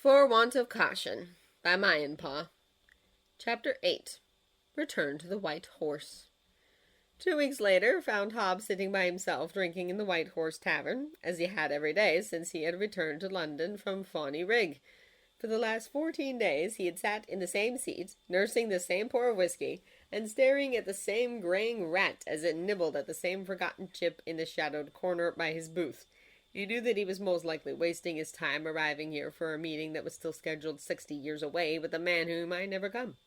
For Want of Caution by Mayanpaw. Chapter 8. Return to the White Horse. 2 weeks later found Hob sitting by himself drinking in the White Horse Tavern, as he had every day since he had returned to London from Fawny Rig. For the last 14 days he had sat in the same seat, nursing the same pour of whiskey, and staring at the same graying rat as it nibbled at the same forgotten chip in the shadowed corner by his booth. He knew that he was most likely wasting his time arriving here for a meeting that was still scheduled 60 years away with a man who might never come.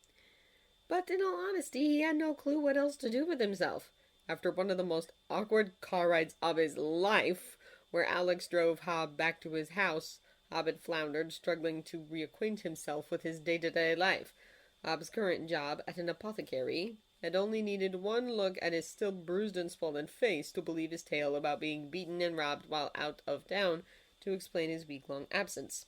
But in all honesty, he had no clue what else to do with himself. After one of the most awkward car rides of his life, where Alex drove Hob back to his house, Hob had floundered, struggling to reacquaint himself with his day-to-day life. Hob's current job at an apothecary had only needed one look at his still bruised and swollen face to believe his tale about being beaten and robbed while out of town to explain his week-long absence.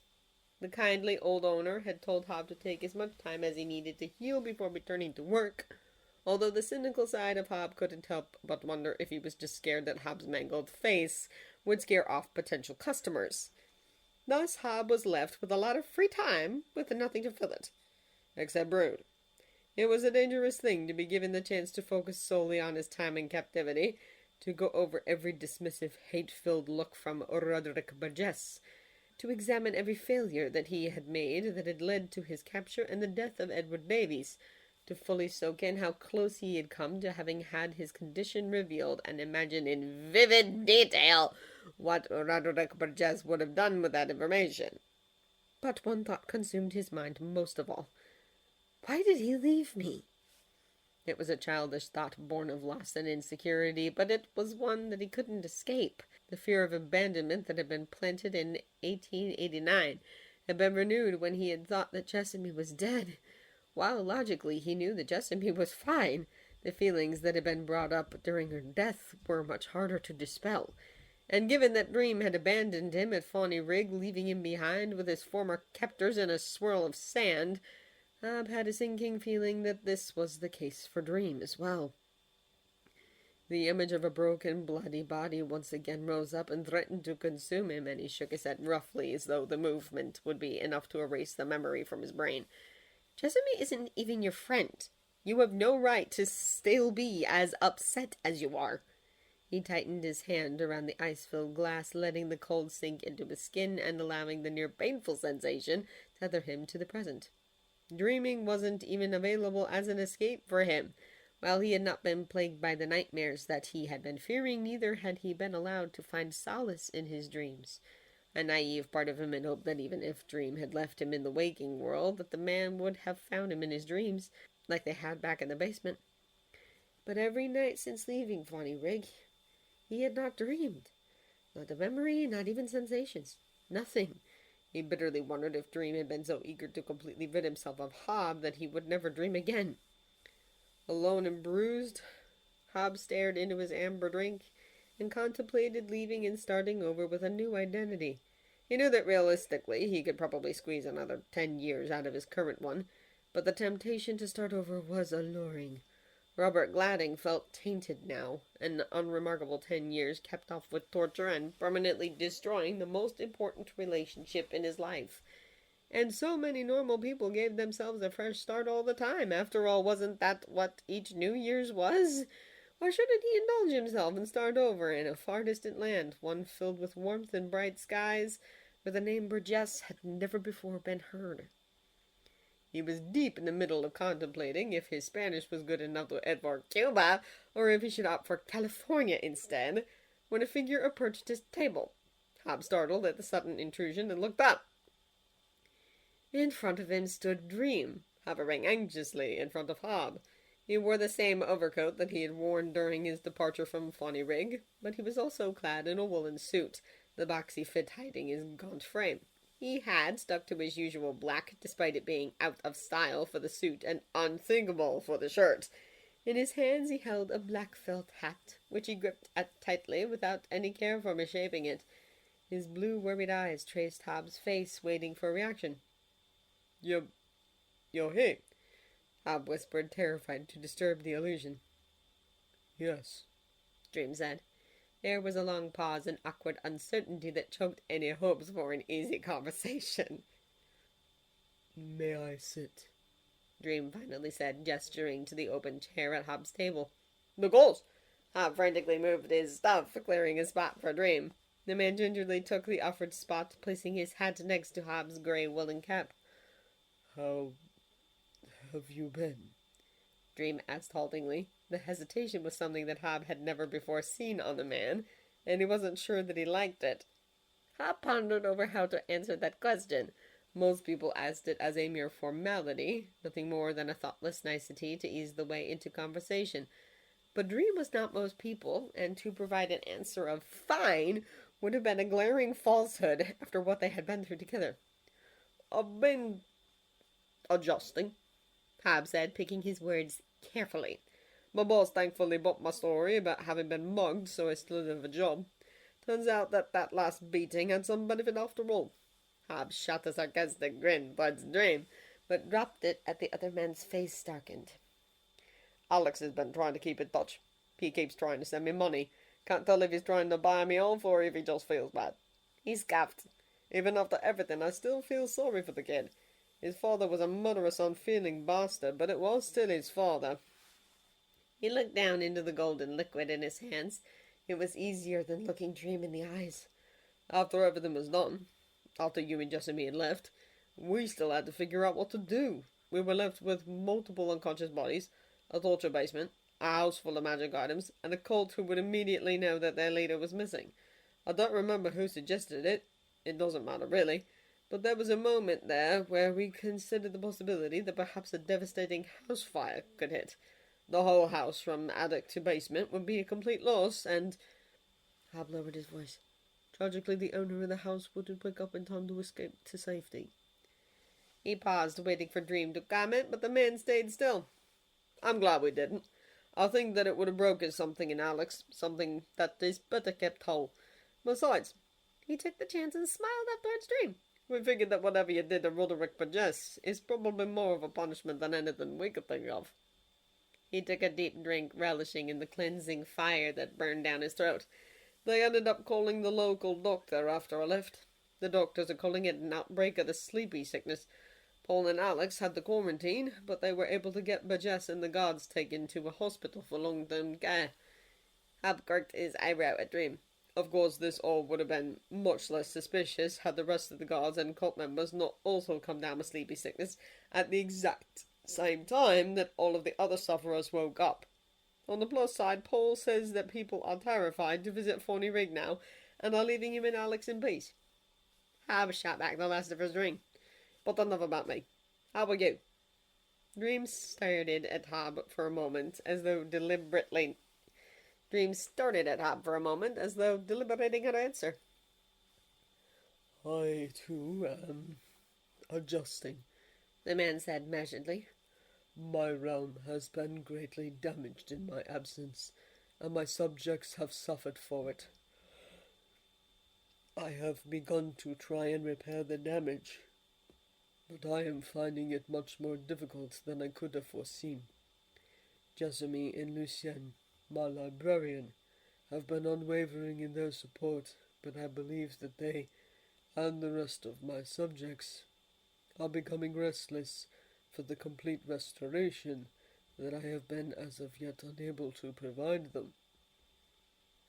The kindly old owner had told Hob to take as much time as he needed to heal before returning to work, although the cynical side of Hob couldn't help but wonder if he was just scared that Hob's mangled face would scare off potential customers. Thus Hob was left with a lot of free time with nothing to fill it, except brood. It was a dangerous thing to be given the chance to focus solely on his time in captivity, to go over every dismissive, hate-filled look from Roderick Burgess, to examine every failure that he had made that had led to his capture and the death of Edward Davies, to fully soak in how close he had come to having had his condition revealed and imagine in vivid detail what Roderick Burgess would have done with that information. But one thought consumed his mind most of all. Why did he leave me? It was a childish thought born of loss and insecurity, but it was one that he couldn't escape. The fear of abandonment that had been planted in 1889 had been renewed when he had thought that Jessamy was dead. While logically he knew that Jessamy was fine, the feelings that had been brought up during her death were much harder to dispel. And given that Dream had abandoned him at Fawny Rig, leaving him behind with his former captors in a swirl of sand, Hob had a sinking feeling that this was the case for Dream as well. The image of a broken, bloody body once again rose up and threatened to consume him, and he shook his head roughly as though the movement would be enough to erase the memory from his brain. Jessamy isn't even your friend. You have no right to still be as upset as you are. He tightened his hand around the ice-filled glass, letting the cold sink into his skin and allowing the near-painful sensation tether him to the present. Dreaming wasn't even available as an escape for him. While he had not been plagued by the nightmares that he had been fearing, neither had he been allowed to find solace in his dreams. A naive part of him had hoped that even if Dream had left him in the waking world, that the man would have found him in his dreams, like they had back in the basement. But every night since leaving Fawny Rig, he had not dreamed. Not a memory, not even sensations. Nothing. He bitterly wondered if Dream had been so eager to completely rid himself of Hob that he would never dream again. Alone and bruised, Hob stared into his amber drink and contemplated leaving and starting over with a new identity. He knew that realistically he could probably squeeze another 10 years out of his current one, but the temptation to start over was alluring. Robert Glading felt tainted now, an unremarkable 10 years kept off with torture and permanently destroying the most important relationship in his life. And so many normal people gave themselves a fresh start all the time. After all, wasn't that what each New Year's was? Why shouldn't he indulge himself and start over in a far distant land, one filled with warmth and bright skies, where the name Burgess had never before been heard? He was deep in the middle of contemplating if his Spanish was good enough to head for Cuba, or if he should opt for California instead, when a figure approached his table. Hob startled at the sudden intrusion and looked up. In front of him stood Dream, hovering anxiously in front of Hob. He wore the same overcoat that he had worn during his departure from Fawny Rig, but he was also clad in a woolen suit, the boxy fit hiding his gaunt frame. He had stuck to his usual black, despite it being out of style for the suit and unthinkable for the shirt. In his hands he held a black felt hat, which he gripped at tightly without any care for misshapen it. His blue, worried eyes traced Hob's face, waiting for a reaction. You're here, Hob whispered, terrified to disturb the illusion. Yes, Dream said. There was a long pause and awkward uncertainty that choked any hopes for an easy conversation. May I sit? Dream finally said, gesturing to the open chair at Hob's table. "Of course." Hob frantically moved his stuff, clearing a spot for Dream. The man gingerly took the offered spot, placing his hat next to Hob's grey woolen cap. "How have you been?" Dream asked haltingly. The hesitation was something that Hob had never before seen on the man, and he wasn't sure that he liked it. Hob pondered over how to answer that question. Most people asked it as a mere formality, nothing more than a thoughtless nicety to ease the way into conversation. But Dream was not most people, and to provide an answer of "fine" would have been a glaring falsehood after what they had been through together. "I've been adjusting," Hob said, picking his words carefully. "My boss thankfully bought my story about having been mugged, so I still have a job. Turns out that last beating had some benefit after all." Hob shot a sarcastic grin towards Dream, but dropped it at the other man's face darkened. "Alex has been trying to keep in touch. He keeps trying to send me money. Can't tell if he's trying to buy me off or if he just feels bad." He scoffed. "Even after everything, I still feel sorry for the kid. His father was a murderous, unfeeling bastard, but it was still his father." He looked down into the golden liquid in his hands. It was easier than looking Dream in the eyes. "After everything was done, after you and Jessamy had left, we still had to figure out what to do. We were left with multiple unconscious bodies, a torture basement, a house full of magic items, and a cult who would immediately know that their leader was missing. I don't remember who suggested it. It doesn't matter, really. But there was a moment there where we considered the possibility that perhaps a devastating house fire could hit. The whole house, from attic to basement, would be a complete loss, and—" Hob lowered his voice. "Tragically, the owner of the house wouldn't wake up in time to escape to safety." He paused, waiting for Dream to comment, but the man stayed still. "I'm glad we didn't. I think that it would have broken something in Alex, something that is better kept whole. Besides," he took the chance and smiled up towards Dream, "we figured that whatever you did to Roderick Burgess is probably more of a punishment than anything we could think of." He took a deep drink, relishing in the cleansing fire that burned down his throat. "They ended up calling the local doctor after I left. The doctors are calling it an outbreak of the sleepy sickness. Paul and Alex had the quarantine, but they were able to get Burgess and the guards taken to a hospital for long-term care." Hob cocked his eyebrow at Dream. "Of course, this all would have been much less suspicious had the rest of the guards and cult members not also come down with sleepy sickness at the exact same time that all of the other sufferers woke up. On the plus side, Paul says that people are terrified to visit Thorny Rig now and are leaving him and Alex in peace." Hob shot back the last of his drink. "But enough about me. How are you?" Dream stared at Hob for a moment, as though deliberating how to answer. "I, too, am adjusting," the man said measuredly. "My realm has been greatly damaged in my absence, and my subjects have suffered for it. I have begun to try and repair the damage, but I am finding it much more difficult than I could have foreseen. Jessamy and Lucien, my librarian, have been unwavering in their support, but I believe that they, and the rest of my subjects, are becoming restless for the complete restoration that I have been as of yet unable to provide them."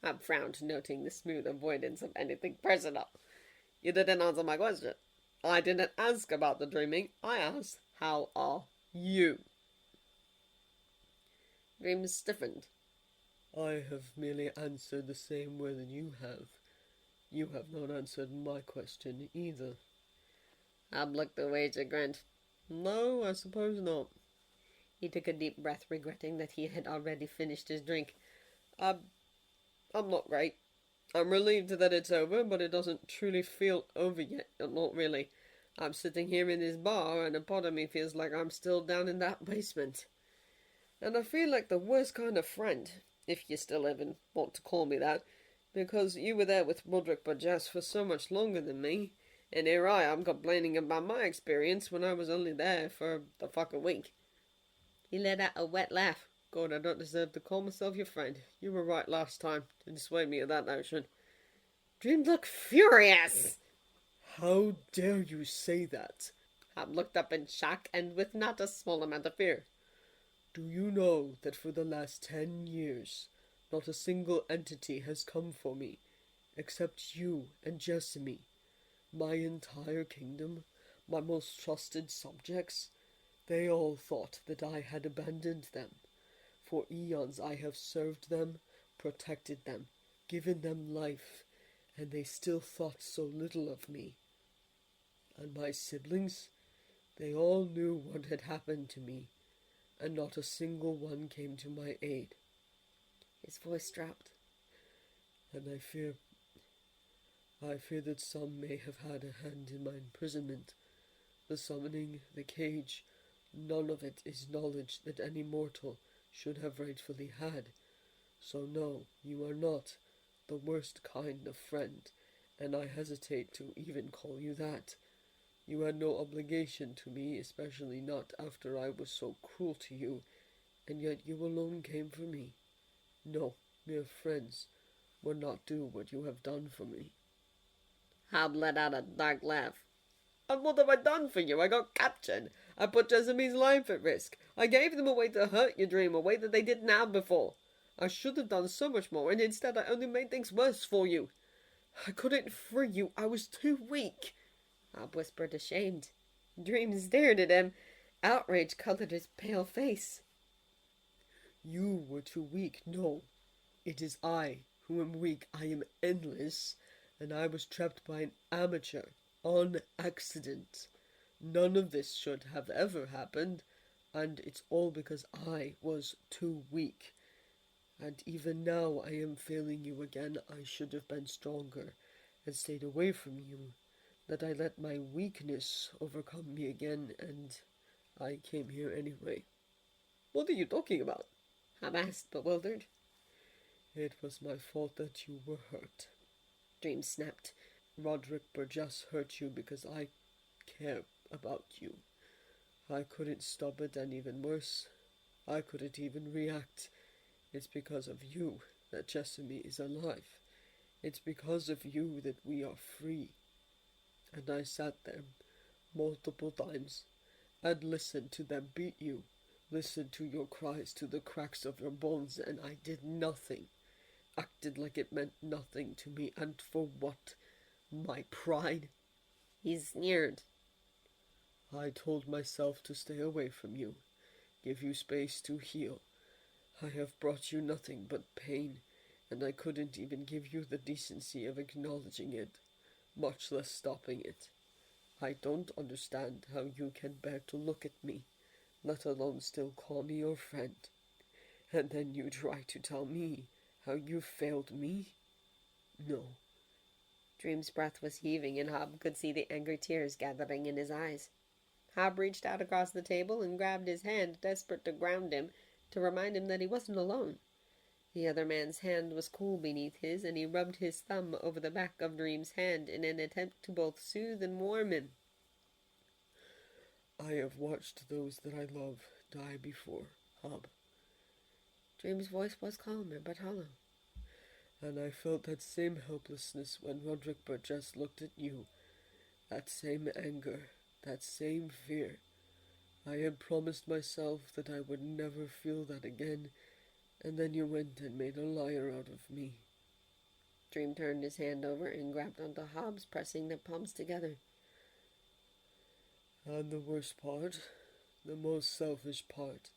Hob frowned, noting the smooth avoidance of anything personal. "You didn't answer my question. I didn't ask about the dreaming. I asked, how are you?" Dream stiffened. "I have merely answered the same way that you have. You have not answered my question either." Hob looked away chagrined. "No, I suppose not." He took a deep breath, regretting that he had already finished his drink. I'm not great. I'm relieved that it's over, but it doesn't truly feel over yet. Not really. I'm sitting here in this bar, and a part of me feels like I'm still down in that basement. And I feel like the worst kind of friend, if you still even want to call me that, because you were there with Roderick Burgess for so much longer than me, and here I am complaining about my experience when I was only there for the fucking week." He let out a wet laugh. "God, I don't deserve to call myself your friend. You were right last time to dissuade me of that notion." Dream looked furious. "How dare you say that?" Hob looked up in shock and with not a small amount of fear. Do you know that for the last 10 years, not a single entity has come for me, except you and Jessamy? My entire kingdom, my most trusted subjects, they all thought that I had abandoned them. For eons I have served them, protected them, given them life, and they still thought so little of me. And my siblings, they all knew what had happened to me, and not a single one came to my aid. His voice dropped. And I fear that some may have had a hand in my imprisonment. The summoning, the cage, none of it is knowledge that any mortal should have rightfully had. So no, you are not the worst kind of friend, and I hesitate to even call you that. You had no obligation to me, especially not after I was so cruel to you, and yet you alone came for me. No, mere friends would not do what you have done for me. Hob let out a dark laugh. And what have I done for you? I got captured. I put Jessamy's life at risk. I gave them a way to hurt your dream, a way that they didn't have before. I should have done so much more, and instead I only made things worse for you. I couldn't free you. I was too weak. Hob whispered, ashamed. Dream stared at him. Outrage colored his pale face. You were too weak. No, it is I who am weak. I am endless, and I was trapped by an amateur, on accident. None of this should have ever happened, and it's all because I was too weak. And even now I am failing you again. I should have been stronger and stayed away from you. That I let my weakness overcome me again, and I came here anyway. What are you talking about? Hob asked, bewildered. It was my fault that you were hurt. Dream snapped. Roderick Burgess hurt you because I care about you. I couldn't stop it, and even worse, I couldn't even react. It's because of you that Jessamy is alive. It's because of you that we are free. And I sat there multiple times and listened to them beat you, listened to your cries, to the cracks of your bones, and I did nothing. Acted like it meant nothing to me, and for what? My pride? He sneered. I told myself to stay away from you, give you space to heal. I have brought you nothing but pain, and I couldn't even give you the decency of acknowledging it, much less stopping it. I don't understand how you can bear to look at me, let alone still call me your friend. And then you try to tell me how you failed me? No. Dream's breath was heaving, and Hob could see the angry tears gathering in his eyes. Hob reached out across the table and grabbed his hand, desperate to ground him, to remind him that he wasn't alone. The other man's hand was cool beneath his, and he rubbed his thumb over the back of Dream's hand in an attempt to both soothe and warm him. I have watched those that I love die before, Hob. Dream's voice was calmer but hollow. And I felt that same helplessness when Roderick Burgess looked at you. That same anger, that same fear. I had promised myself that I would never feel that again, and then you went and made a liar out of me. Dream turned his hand over and grabbed onto Hob's, pressing their palms together. And the worst part, the most selfish part,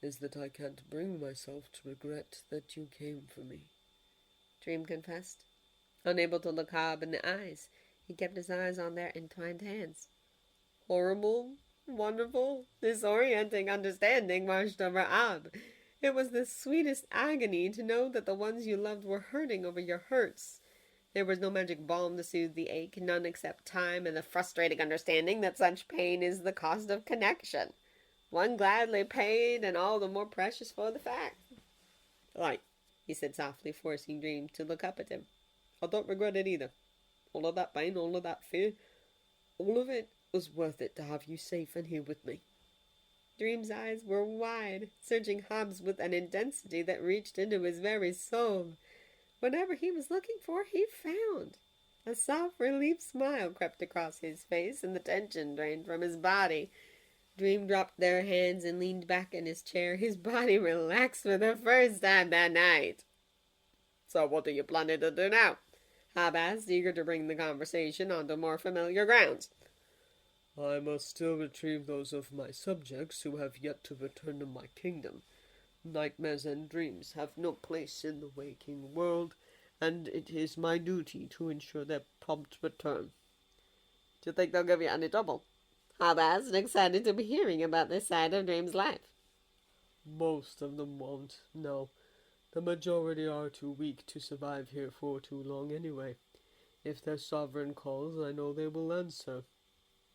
is that I can't bring myself to regret that you came for me. Dream confessed. Unable to look Hob in the eyes, he kept his eyes on their entwined hands. Horrible, wonderful, disorienting understanding washed over Hob. It was the sweetest agony to know that the ones you loved were hurting over your hurts. There was no magic balm to soothe the ache, none except time and the frustrating understanding that such pain is the cost of connection. One gladly paid, and all the more precious for the fact. Right, he said softly, forcing Dream to look up at him. I don't regret it either. All of that pain, all of that fear, all of it was worth it to have you safe and here with me. Dream's eyes were wide, searching Hob's with an intensity that reached into his very soul. Whatever he was looking for, he found. A soft relief smile crept across his face, and the tension drained from his body. Dream dropped their hands and leaned back in his chair, his body relaxed for the first time that night. So what are you planning to do now? Hob asked, eager to bring the conversation onto more familiar grounds. I must still retrieve those of my subjects who have yet to return to my kingdom. Nightmares and dreams have no place in the waking world, and it is my duty to ensure their prompt return. Do you think they'll give you any trouble? Hob asked, excited to be hearing about this side of Dream's life. Most of them won't, no. The majority are too weak to survive here for too long anyway. If their sovereign calls, I know they will answer.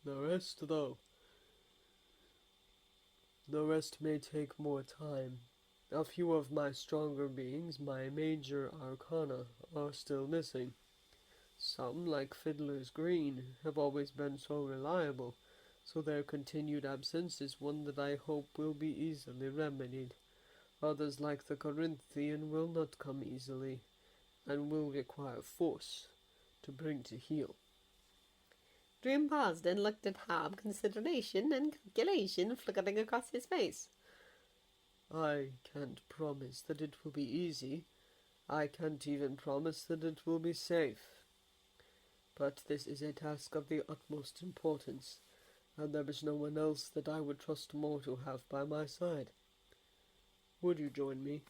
The rest may take more time. A few of my stronger beings, my major arcana, are still missing. Some, like Fiddler's Green, have always been so reliable, so their continued absence is one that I hope will be easily remedied. Others, like the Corinthian, will not come easily, and will require force to bring to heal. Dream paused and looked at Hob, consideration and calculation flickering across his face. I can't promise that it will be easy. I can't even promise that it will be safe. But this is a task of the utmost importance, and there is no one else that I would trust more to have by my side. Would you join me?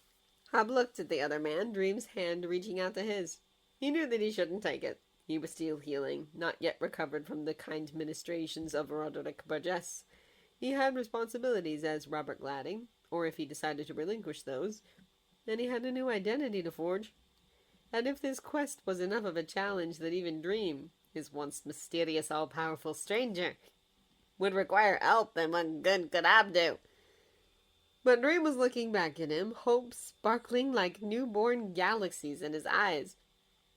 Hob looked at the other man, Dream's hand reaching out to his. He knew that he shouldn't take it. He was still healing, not yet recovered from the kind ministrations of Roderick Burgess. He had responsibilities as Robert Gadling, or if he decided to relinquish those, then he had a new identity to forge. And if this quest was enough of a challenge that even Dream, his once mysterious all-powerful stranger, would require help, then what good could Hob do? But Dream was looking back at him, hope sparkling like newborn galaxies in his eyes.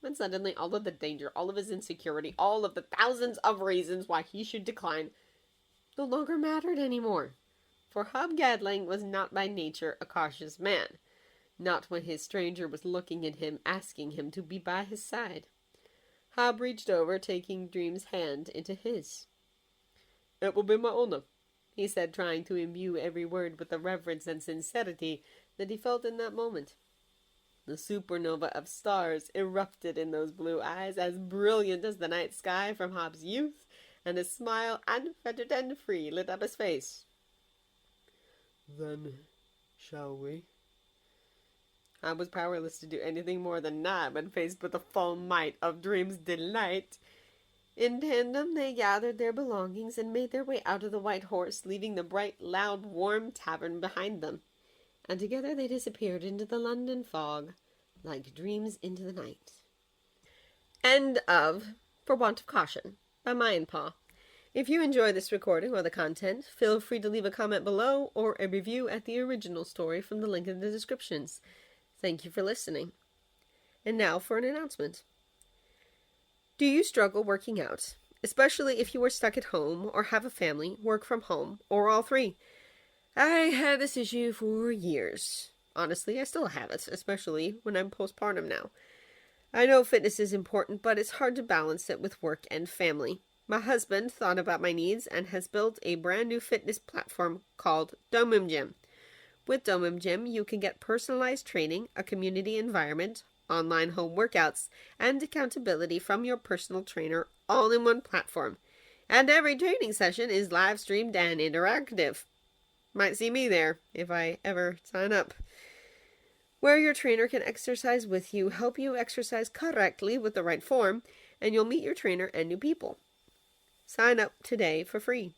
And suddenly all of the danger, all of his insecurity, all of the thousands of reasons why he should decline, no longer mattered anymore. For Hob Gadling was not by nature a cautious man, not when his stranger was looking at him, asking him to be by his side. Hob reached over, taking Dream's hand into his. It will be my honor, he said, trying to imbue every word with the reverence and sincerity that he felt in that moment. The supernova of stars erupted in those blue eyes, as brilliant as the night sky from Hob's youth, and a smile, unfettered and free, lit up his face. Then, shall we? Hob was powerless to do anything more than nod when faced with the full might of Dream's delight. In tandem, they gathered their belongings and made their way out of the White Horse, leaving the bright, loud, warm tavern behind them. And together they disappeared into the London fog, like dreams into the night. End of For Want of Caution by Mayan Paw. If you enjoy this recording or the content, feel free to leave a comment below or a review at the original story from the link in the descriptions. Thank you for listening. And now for an announcement. Do you struggle working out, especially if you are stuck at home or have a family, work from home, or all three? I had this issue for years. Honestly, I still have it, especially when I'm postpartum now. I know fitness is important, but it's hard to balance it with work and family. My husband thought about my needs and has built a brand new fitness platform called Domum Gym. With Domum Gym, you can get personalized training, a community environment, online home workouts, and accountability from your personal trainer all in one platform. And every training session is live streamed and interactive. Might see me there if I ever sign up. Where your trainer can exercise with you, help you exercise correctly with the right form, and you'll meet your trainer and new people. Sign up today for free.